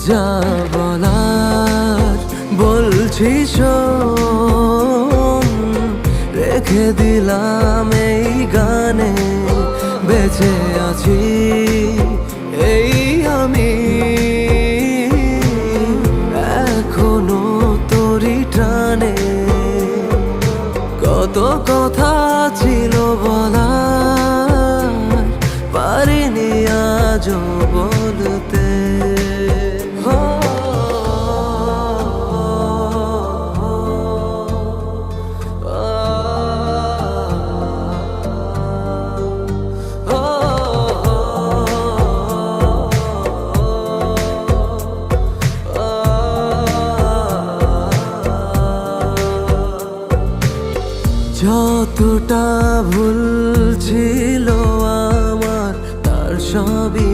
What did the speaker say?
যা বলার বলছি শোন, রেখে দিলাম এই গানে, বেঁচে আছি এই আমি এখনো তোরই টানে। কত কথা ছিল বলার, পারিনি আজও বলতে। যতটা ভুল ছিল আমার, তার সবই